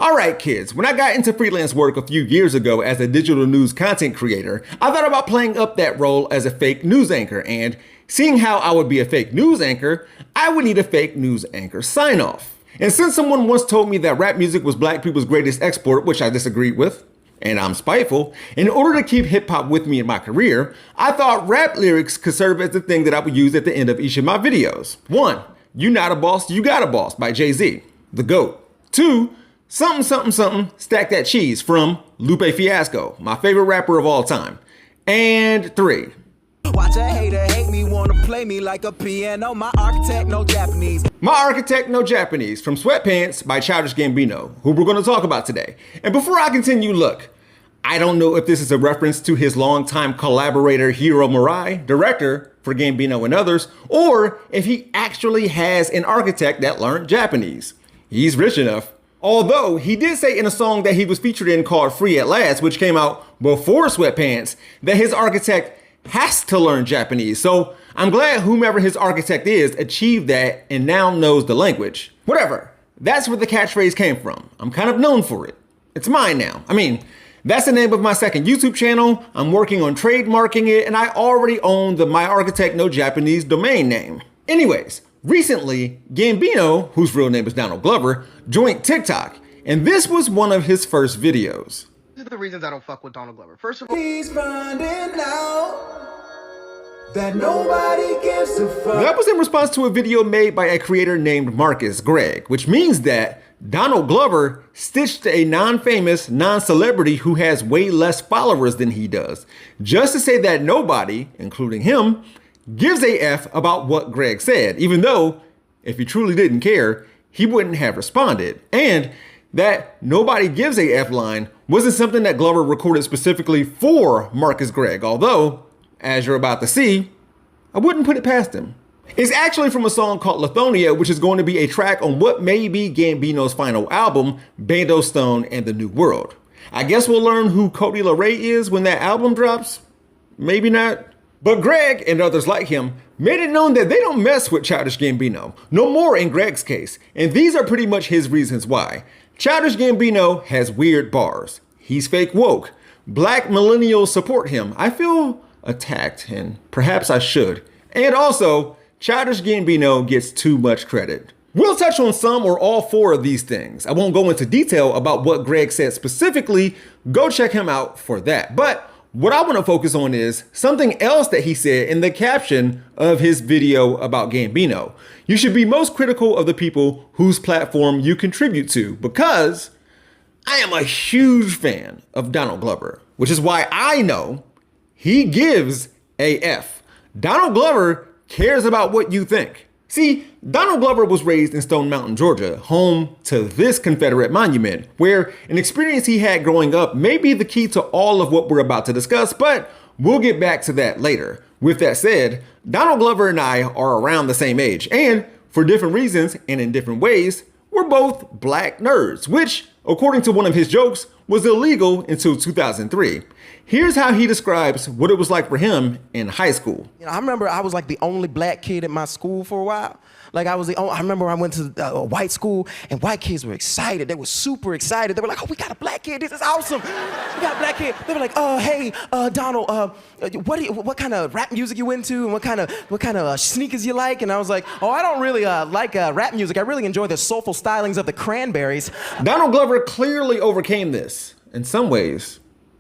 Alright kids, when I got into freelance work a few years ago as a digital news content creator, I thought about playing up that role as a fake news anchor, and seeing how I would be a fake news anchor, I would need a fake news anchor sign-off. And since someone once told me that rap music was black people's greatest export, which I disagreed with, and I'm spiteful, in order to keep hip-hop with me in my career, I thought rap lyrics could serve as the thing that I would use at the end of each of my videos. 1. You Not a Boss, You Got a Boss by Jay-Z, the GOAT. 2. Something, something, something, Stack That Cheese from Lupe Fiasco, my favorite rapper of all time. And 3. Watch a hater hate me, wanna play me like a piano. My architect, no Japanese. My Architect, No Japanese from Sweatpants by Childish Gambino, who we're gonna talk about today. And before I continue, look, I don't know if this is a reference to his longtime collaborator Hiro Murai, director for Gambino and others, or if he actually has an architect that learned Japanese. He's rich enough. Although he did say in a song that he was featured in called Free at Last, which came out before Sweatpants, that his architect has to learn Japanese. So I'm glad whomever his architect is achieved that and now knows the language. Whatever, that's where the catchphrase came from. I'm kind of known for it. It's mine now. I mean, that's the name of my second YouTube channel. I'm working on trademarking it, and I already own the My Architect No Japanese domain name. Anyways, recently, Gambino, whose real name is Donald Glover, joined TikTok, and this was one of his first videos. These are the reasons I don't fuck with Donald Glover. First of all, He's finding out that nobody gives a fuck. That was in response to a video made by a creator named Marcus Gregg, which means that Donald Glover stitched a non-famous, non-celebrity who has way less followers than he does, just to say that nobody, including him, gives a F about what Gregg said, even though, if he truly didn't care, he wouldn't have responded. And that nobody gives a F line wasn't something that Glover recorded specifically for Marcus Gregg, although, as you're about to see, I wouldn't put it past him. It's actually from a song called Lithonia, which is going to be a track on what may be Gambino's final album, Bando Stone and the New World. I guess we'll learn who Cody LaRae is when that album drops. Maybe not. But Gregg and others like him made it known that they don't mess with Childish Gambino, no more in Gregg's case, and these are pretty much his reasons why. Childish Gambino has weird bars. He's fake woke. Black millennials support him. I feel attacked, and perhaps I should. And also, Childish Gambino gets too much credit. We'll touch on some or all 4 of these things. I won't go into detail about what Gregg said specifically. Go check him out for that. But what I want to focus on is something else that he said in the caption of his video about Gambino. You should be most critical of the people whose platform you contribute to, because I am a huge fan of Donald Glover, which is why I know he gives a F. Donald Glover cares about what you think. See, Donald Glover was raised in Stone Mountain, Georgia, home to this Confederate monument, where an experience he had growing up may be the key to all of what we're about to discuss, but we'll get back to that later. With that said, Donald Glover and I are around the same age, and for different reasons and in different ways, we're both black nerds, which, according to one of his jokes, was illegal until 2003. Here's how he describes what it was like for him in high school. You know, I remember I was like the only black kid at my school for a while. Like I remember I went to a white school and white kids were excited. They were super excited. They were like, oh, we got a black kid. This is awesome. We got a black kid. They were like, hey, Donald, what kind of rap music you into and what kind of sneakers you like? And I was like, oh, I don't really like rap music. I really enjoy the soulful stylings of the Cranberries. Donald Glover clearly overcame this in some ways,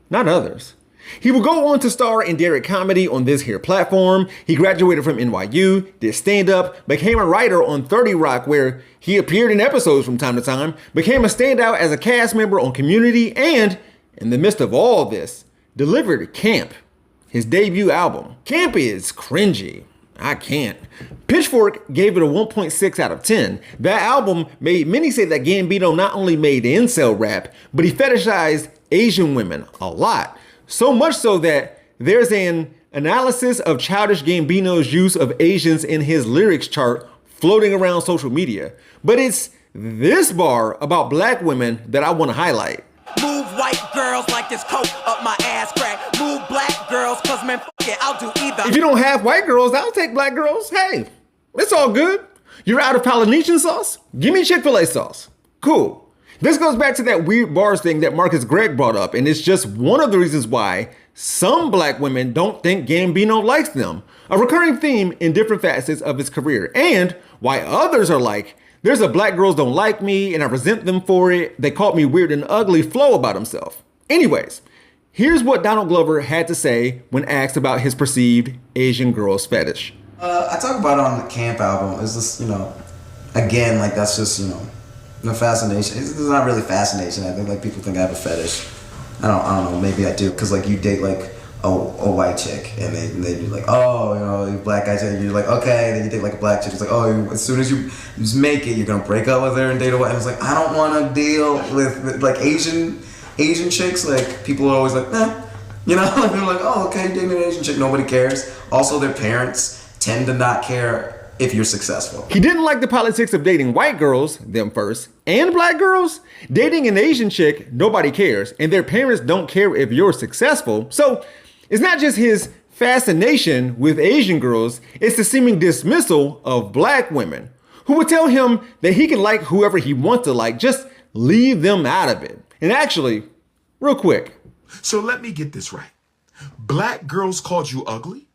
not others. He would go on to star in Derek Comedy on this here platform. He graduated from NYU, did stand-up, became a writer on 30 Rock, where he appeared in episodes from time to time, became a standout as a cast member on Community, and, in the midst of all this, delivered Camp, his debut album. Camp is cringy. I can't. Pitchfork gave it a 1.6 out of 10. That album made many say that Gambino not only made incel rap, but he fetishized Asian women a lot. So much so that there's an analysis of Childish Gambino's use of Asians in his lyrics chart floating around social media. But it's this bar about black women that I want to highlight. Move white girls like this coat up my ass crack. Move black girls, cause man, fuck it, I'll do either. If you don't have white girls, I'll take black girls. Hey, it's all good. You're out of Polynesian sauce? Give me Chick-fil-A sauce. Cool. This goes back to that weird bars thing that Marcus Gregg brought up, and it's just one of the reasons why some black women don't think Gambino likes them, a recurring theme in different facets of his career, and why others are like, there's a black girls don't like me and I resent them for it, they called me weird and ugly flow about himself. Anyways, here's what Donald Glover had to say when asked about his perceived Asian girls fetish. I talk about it on the Camp album. It's just, again, like that's just, the fascination. It's not really fascination. I think like people think I have a fetish. I don't know. Maybe I do, cause like you date like a white chick, and they be like, oh, you black guy chick. You're like, okay. And then you date like a black chick. It's like, oh, as soon as you just make it, you're gonna break up with her and date a white. And it's like, I don't want to deal with like Asian chicks. Like people are always like, like they're like, oh, okay, dating an Asian chick. Nobody cares. Also, their parents tend to not care if you're successful. He didn't like the politics of dating white girls, them first, and black girls. Dating an Asian chick, nobody cares, and their parents don't care if you're successful. So it's not just his fascination with Asian girls, it's the seeming dismissal of black women who would tell him that he can like whoever he wants to like, just leave them out of it. And actually, real quick. So let me get this right. Black girls called you ugly?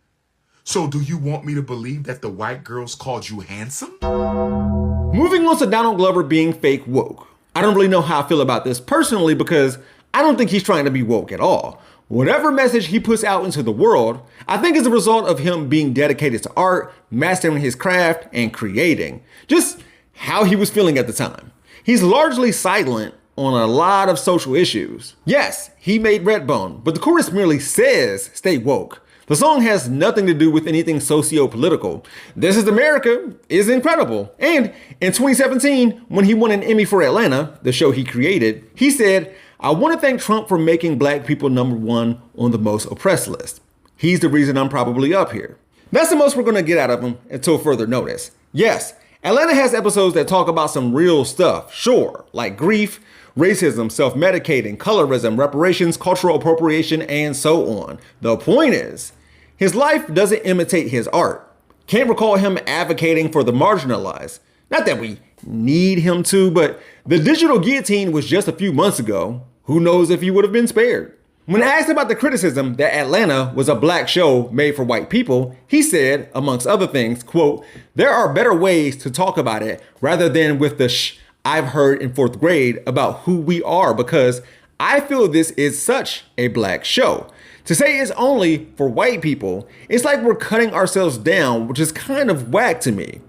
So do you want me to believe that the white girls called you handsome? Moving on to Donald Glover being fake woke. I don't really know how I feel about this personally because I don't think he's trying to be woke at all. Whatever message he puts out into the world, I think is a result of him being dedicated to art, mastering his craft, and creating. Just how he was feeling at the time. He's largely silent on a lot of social issues. Yes, he made Redbone, but the chorus merely says, stay woke. The song has nothing to do with anything socio-political. This Is America is incredible. And in 2017, when he won an Emmy for Atlanta, the show he created, he said, I want to thank Trump for making black people #1 on the most oppressed list. He's the reason I'm probably up here. That's the most we're going to get out of him until further notice. Yes, Atlanta has episodes that talk about some real stuff, sure, like grief, racism, self-medicating, colorism, reparations, cultural appropriation, and so on. The point is, his life doesn't imitate his art. Can't recall him advocating for the marginalized. Not that we need him to, but the digital guillotine was just a few months ago. Who knows if he would have been spared? When asked about the criticism that Atlanta was a black show made for white people, he said, amongst other things, quote, there are better ways to talk about it rather than with the shh I've heard in 4th grade about who we are, because I feel this is such a black show. To say it's only for white people, it's like we're cutting ourselves down, which is kind of whack to me.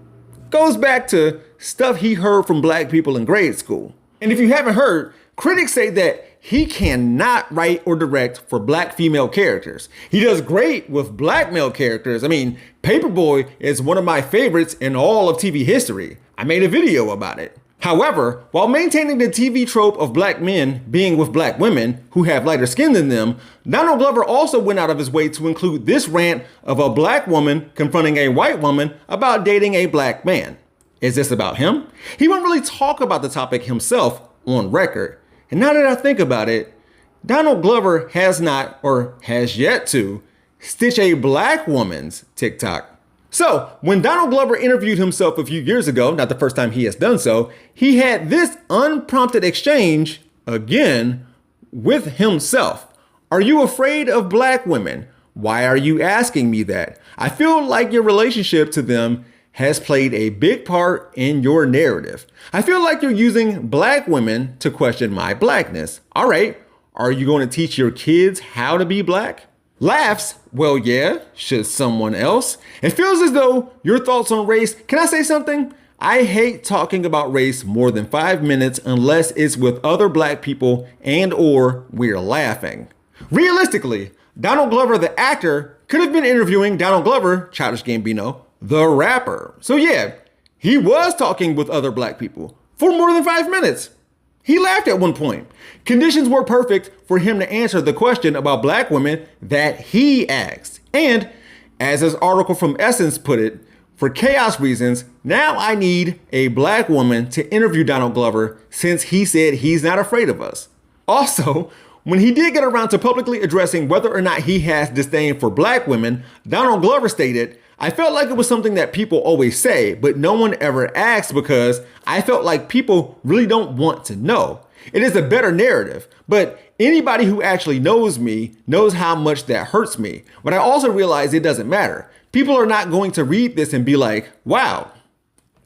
Goes back to stuff he heard from black people in grade school. And if you haven't heard, critics say that he cannot write or direct for black female characters. He does great with black male characters. I mean, Paperboy is one of my favorites in all of TV history. I made a video about it. However, while maintaining the TV trope of black men being with black women who have lighter skin than them, Donald Glover also went out of his way to include this rant of a black woman confronting a white woman about dating a black man. Is this about him? He won't really talk about the topic himself on record. And now that I think about it, Donald Glover has not, or has yet to, stitch a black woman's TikTok. So, when Donald Glover interviewed himself a few years ago, not the first time he has done so, he had this unprompted exchange, again, with himself. Are you afraid of black women? Why are you asking me that? I feel like your relationship to them has played a big part in your narrative. I feel like you're using black women to question my blackness. All right, are you going to teach your kids how to be black? Laughs, well, yeah, should someone else? It feels as though your thoughts on race, can I say something? I hate talking about race more than 5 minutes unless it's with other black people and or we're laughing. Realistically, Donald Glover, the actor, could have been interviewing Donald Glover, Childish Gambino, the rapper. So yeah, he was talking with other black people for more than 5 minutes. He laughed at one point. Conditions were perfect for him to answer the question about black women that he asked. And as his article from Essence put it, for chaos reasons, now I need a black woman to interview Donald Glover since he said he's not afraid of us. Also, when he did get around to publicly addressing whether or not he has disdain for black women, Donald Glover stated, I felt like it was something that people always say, but no one ever asked because I felt like people really don't want to know. It is a better narrative, but anybody who actually knows me knows how much that hurts me. But I also realize it doesn't matter. People are not going to read this and be like, wow,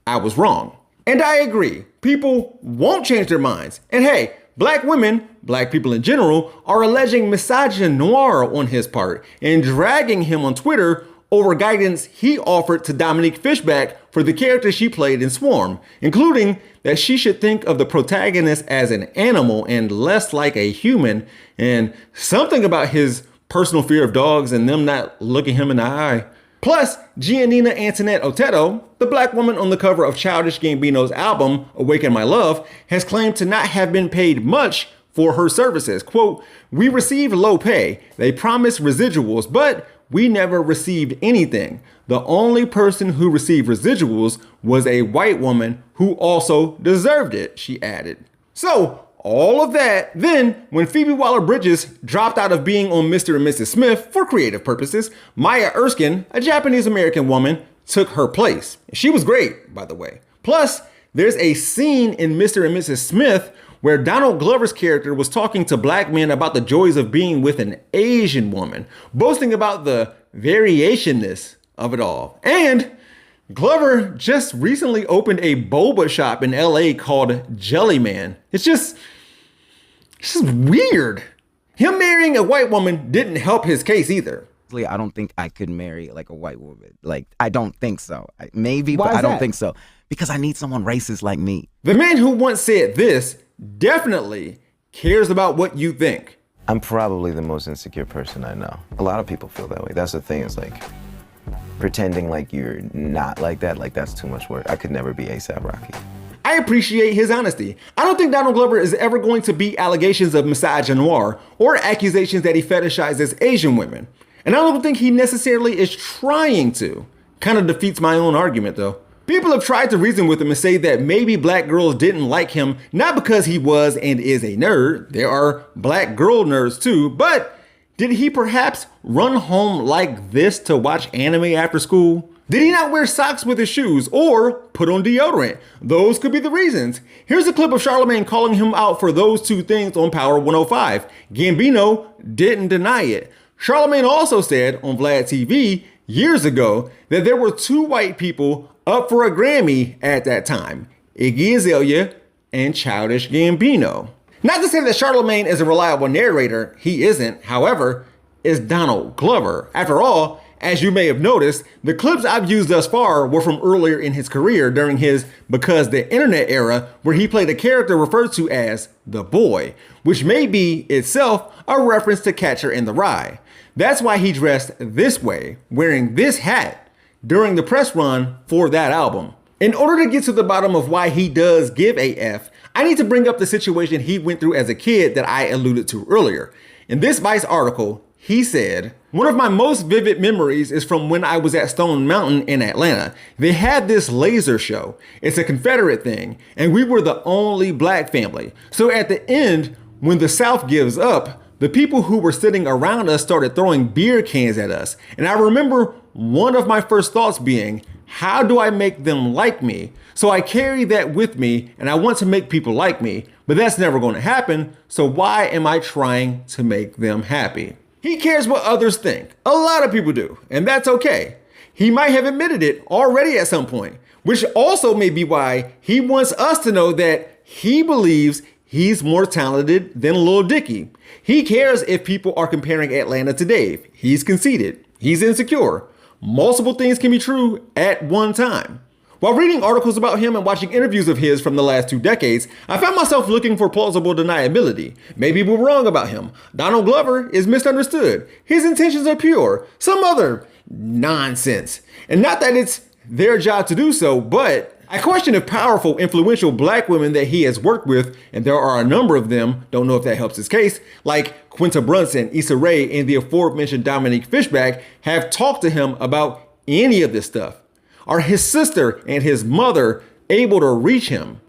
I was wrong. And I agree. People won't change their minds. And hey, black women, black people in general, are alleging misogynoir on his part and dragging him on Twitter over guidance he offered to Dominique Fishback for the character she played in Swarm, including that she should think of the protagonist as an animal and less like a human, and something about his personal fear of dogs and them not looking him in the eye. Plus, Giannina Antoinette Oteto, the black woman on the cover of Childish Gambino's album, Awaken My Love, has claimed to not have been paid much for her services. Quote, "We received low pay. They promised residuals, but we never received anything. The only person who received residuals was a white woman who also deserved it," she added. So, all of that, then, when Phoebe Waller-Bridges dropped out of being on Mr. and Mrs. Smith for creative purposes, Maya Erskine, a Japanese-American woman, took her place. She was great, by the way. Plus, there's a scene in Mr. and Mrs. Smith where Donald Glover's character was talking to black men about the joys of being with an Asian woman, boasting about the variationness of it all. And Glover just recently opened a boba shop in LA called Jellyman. It's just weird. Him marrying a white woman didn't help his case either. I don't think I could marry like a white woman. Like, I don't think so. Maybe, Why but is I don't that? think so. Because I need someone racist like me. The man who once said this definitely cares about what you think. I'm probably the most insecure person I know. A lot of people feel that way. That's the thing, is like pretending like you're not like that, like that's too much work. I could never be A$AP Rocky. I appreciate his honesty. I don't think Donald Glover is ever going to beat allegations of misogynoir or accusations that he fetishizes Asian women. And I don't think he necessarily is trying to. Kind of defeats my own argument though. People have tried to reason with him and say that maybe black girls didn't like him, not because he was and is a nerd. There are black girl nerds too, but did he perhaps run home like this to watch anime after school? Did he not wear socks with his shoes or put on deodorant? Those could be the reasons. Here's a clip of Charlamagne calling him out for those two things on Power 105. Gambino didn't deny it. Charlamagne also said on Vlad TV years ago that there were two white people up for a Grammy at that time, Iggy Azalea and Childish Gambino. Not to say that Charlamagne is a reliable narrator, he isn't. However, is Donald Glover. After all, as you may have noticed, the clips I've used thus far were from earlier in his career during his Because the Internet era, where he played a character referred to as the Boy, which may be itself a reference to Catcher in the Rye. That's why he dressed this way, wearing this hat, during the press run for that album. In order to get to the bottom of why he does give a F, I need to bring up the situation he went through as a kid that I alluded to earlier. In this Vice article, he said, "One of my most vivid memories is from when I was at Stone Mountain in Atlanta. They had this laser show. It's a Confederate thing, and we were the only black family. So at the end, when the South gives up, the people who were sitting around us started throwing beer cans at us. And I remember one of my first thoughts being, how do I make them like me? So I carry that with me and I want to make people like me, but that's never going to happen. So why am I trying to make them happy?" He cares what others think. A lot of people do, and that's okay. He might have admitted it already at some point, which also may be why he wants us to know that he believes he's more talented than Lil Dicky. He cares if people are comparing Atlanta to Dave. He's conceited. He's insecure. Multiple things can be true at one time. While reading articles about him and watching interviews of his from the last 2 decades, I found myself looking for plausible deniability. Maybe we're wrong about him. Donald Glover is misunderstood. His intentions are pure. Some other nonsense. And not that it's their job to do so, but I question if powerful, influential black women that he has worked with, and there are a number of them, don't know if that helps his case, like Quinta Brunson, Issa Rae, and the aforementioned Dominique Fishback, have talked to him about any of this stuff. Are his sister and his mother able to reach him?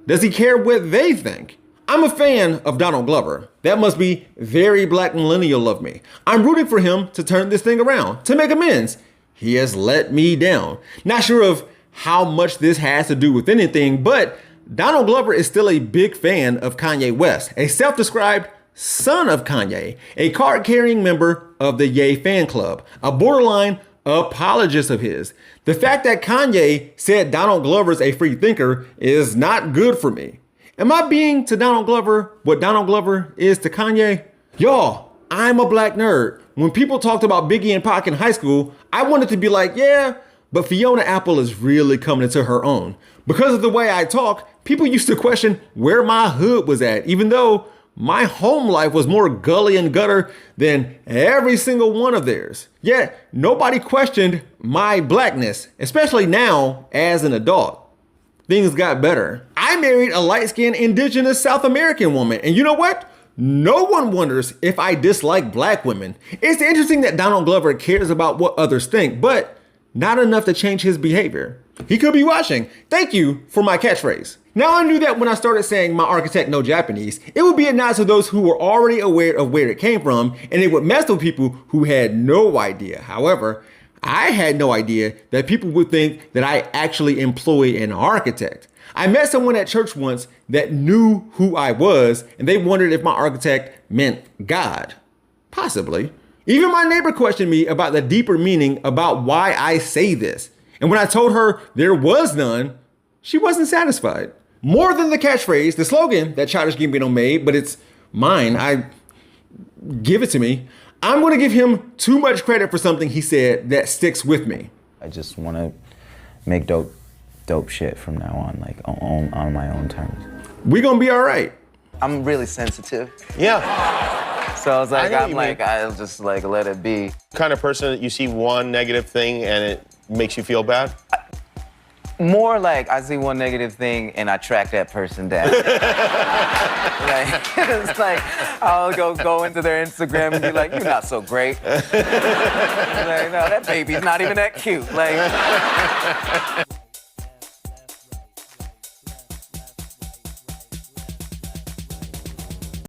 Does he care what they think? I'm a fan of Donald Glover. That must be very black millennial of me. I'm rooting for him to turn this thing around, to make amends. He has let me down. Not sure of how much this has to do with anything, but Donald Glover is still a big fan of Kanye West, a self-described son of Kanye, a card-carrying member of the Ye fan club, a borderline apologist of his. The fact that Kanye said Donald Glover's a free thinker is not good for me. Am I being to Donald Glover what Donald Glover is to Kanye? Y'all, I'm a black nerd. When people talked about Biggie and Pac in high school, I wanted to be like, yeah, but Fiona Apple is really coming into her own. Because of the way I talk, people used to question where my hood was at, even though my home life was more gully and gutter than every single one of theirs. Yet, nobody questioned my blackness, especially now as an adult. Things got better. I married a light-skinned indigenous South American woman, and you know what? No one wonders if I dislike black women. It's interesting that Donald Glover cares about what others think, but not enough to change his behavior. He could be watching. Thank you for my catchphrase. Now I knew that when I started saying my architect know Japanese, it would be a nod to those who were already aware of where it came from, and it would mess with people who had no idea. However, I had no idea that people would think that I actually employ an architect. I met someone at church once that knew who I was, and they wondered if my architect meant God. Possibly. Even my neighbor questioned me about the deeper meaning about why I say this. And when I told her there was none, she wasn't satisfied. More than the catchphrase, the slogan that Childish Gambino made, but it's mine. Give it to me. I'm going to give him too much credit for something he said that sticks with me. I just want to make dope shit from now on, like on my own terms. We gonna be all right. I'm really sensitive. Yeah. So I was like, I I'll just like let it be. Kind of person that you see one negative thing and it makes you feel bad? More like I see one negative thing and I track that person down. It's like I'll go into their Instagram and be like, you're not so great. Like, no, that baby's not even that cute. Like.